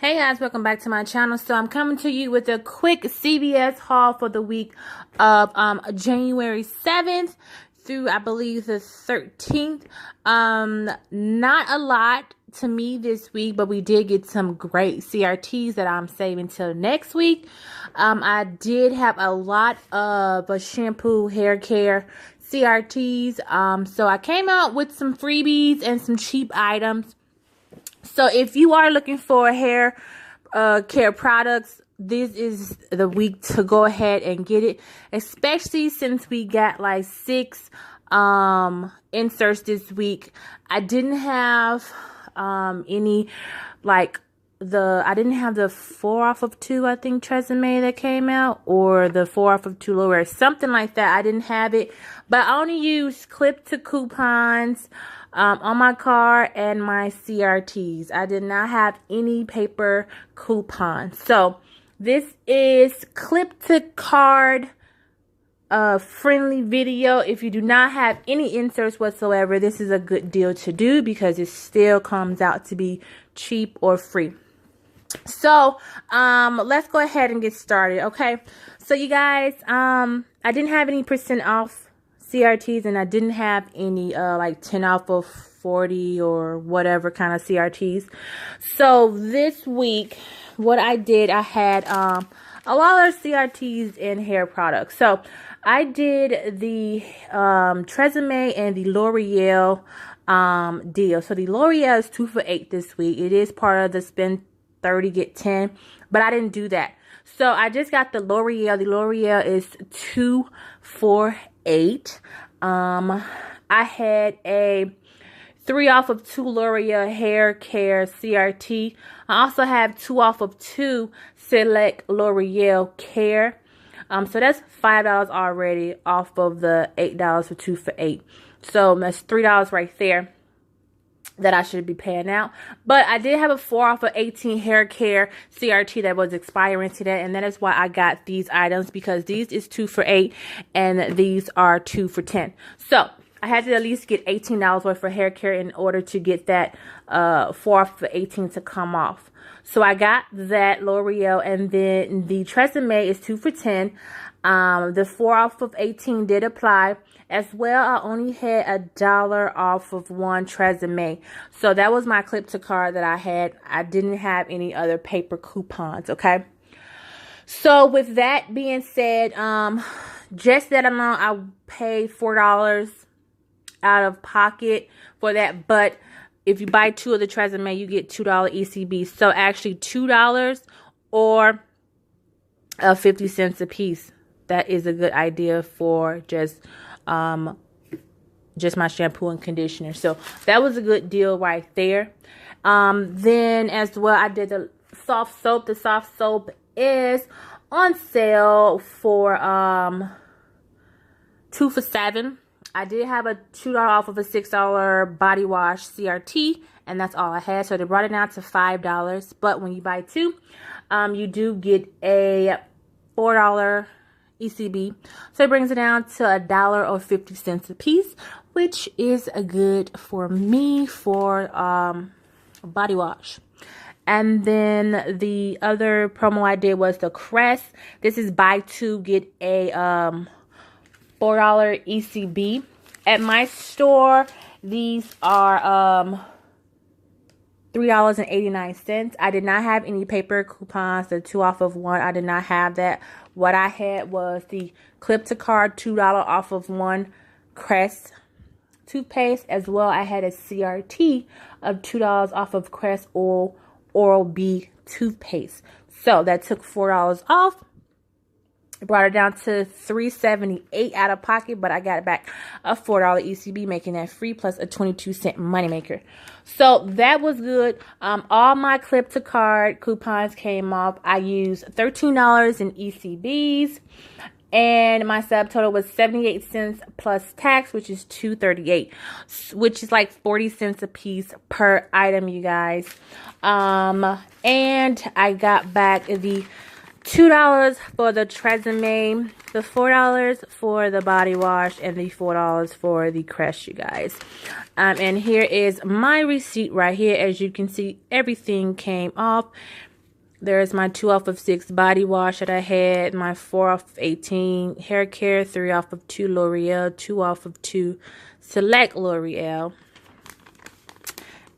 Hey guys, welcome back to my channel. So I'm coming to you with a quick CVS haul for the week of January 7th through I believe the 13th. Not a lot to me this week, but we did get some great CRTs that I'm saving till next week. I did have a lot of shampoo, hair care CRTs. So I came out with some freebies and some cheap items. So if you are looking for hair care products, this is the week to go ahead and get it, especially since we got like 6 inserts this week. I didn't have any like I didn't have the 4 off of 2, I think, Tresemme that came out, or the 4 off of 2 lower, something like that. I didn't have it, but I only used clip to coupons on my card and my CRTs. I did not have any paper coupons. So this is clip to card friendly video. If you do not have any inserts whatsoever, this is a good deal to do because it still comes out to be cheap or free. So let's go ahead and get started. Okay, so you guys, I didn't have any % off CRTs, and I didn't have any like 10 off of 40 or whatever kind of CRTs. So this week what I did, I had a lot of CRTs and hair products. So I did the Tresemme and the L'Oreal deal. So the L'Oreal is 2 for $8 this week. It is part of the spend 30 get 10, but I didn't do that. So I just got the L'Oreal. The L'Oreal is 2 for $8. I had a 3 off of 2 L'Oreal hair care CRT. I also have 2 off of 2 select L'Oreal care. So that's $5 already off of the $8 for 2 for $8. So that's $3 right there that I should be paying out. But I did have a 4 off of 18 hair care CRT that was expiring today, and that is why I got these items, because these is 2 for $8 and these are 2 for $10. So I had to at least get $18 worth for hair care in order to get that 4 off of 18 to come off. So I got that L'Oreal, and then the Tresemme is 2 for $10. The 4 off of 18 did apply. As well, I only had $1 off of 1 Tresemme. So that was my clip to card that I had. I didn't have any other paper coupons, okay? So with that being said, just that amount, I paid $4 out of pocket for that. But if you buy 2 of the Tresemme, you get $2 ECB. So actually $2 or 50 cents a piece. That is a good idea for just my shampoo and conditioner. So that was a good deal right there. Then as well, I did the soft soap. The soft soap is on sale for 2 for $7. I did have a $2 off of a $6 body wash CRT, and that's all I had. So they brought it down to $5. But when you buy 2, you do get a $4 ECB. So it brings it down to $1 or 50 cents a piece, which is good for me for body wash. And then the other promo I did was the Crest. This is buy 2 get a $4 ECB. At my store, these are $3.89. I did not have any paper coupons. The 2 off of 1, I did not have that. What I had was the clip to card $2 off of 1 Crest toothpaste. As well, I had a CRT of $2 off of Crest Oral-B toothpaste. So that took $4 off. Brought it down to $3.78 out of pocket, but I got it back a $4 ECB, making that free, plus a 22-cent moneymaker. So that was good. All my clip to card coupons came off. I used $13 in ECBs, and my subtotal was 78 cents plus tax, which is $2.38, which is like 40 cents a piece per item, you guys. And I got back the $2 for the Tresemme, the $4 for the body wash, and the $4 for the Crest, you guys. And here is my receipt right here. As you can see, everything came off. There's my 2 off of 6 body wash that I had, my 4 off of 18 hair care, 3 off of 2 L'Oreal, 2 off of 2 Select L'Oreal,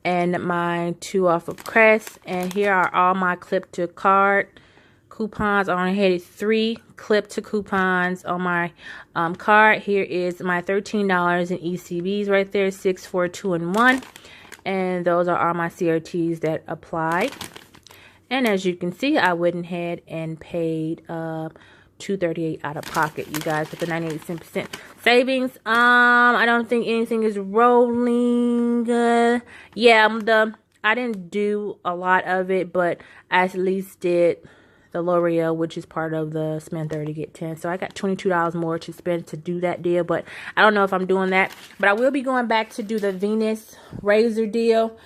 and my 2 off of Crest. And here are all my clip to card coupons. I only had 3 clip to coupons on my card. Here is my $13 in ECBs right there, 6, 4, 2, and 1. And those are all my CRTs that apply. And as you can see, I went ahead and paid $238 out of pocket, you guys, with the 98% savings. I don't think anything is rolling. Yeah, I didn't do a lot of it, but I at least did the L'Oreal, which is part of the spend 30 get 10. So I got $22 more to spend to do that deal, but I don't know if I'm doing that. But I will be going back to do the Venus razor deal.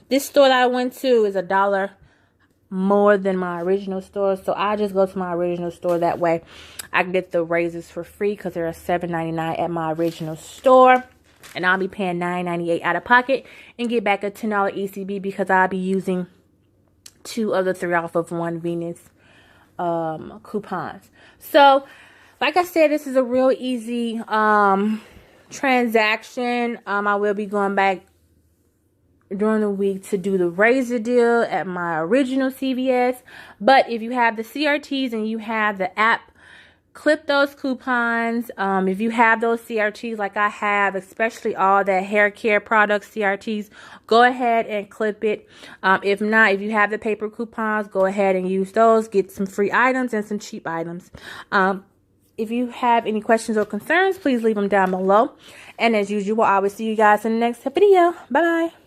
This store that I went to is $1 more than my original store, so I just go to my original store. That way I can get the razors for free because they're $7.99 at my original store, and I'll be paying $9.98 out of pocket and get back a $10 ECB because I'll be using 2 of the 3 off of 1 Venus coupons. So like I said, this is a real easy transaction. I will be going back during the week to do the razor deal at my original CVS. But if you have the CRTs and you have the app, clip those coupons. If you have those CRTs like I have, especially all the hair care products CRTs, go ahead and clip it. If not, if you have the paper coupons, go ahead and use those. Get some free items and some cheap items. If you have any questions or concerns, please leave them down below. And as usual, I will see you guys in the next video. Bye-bye.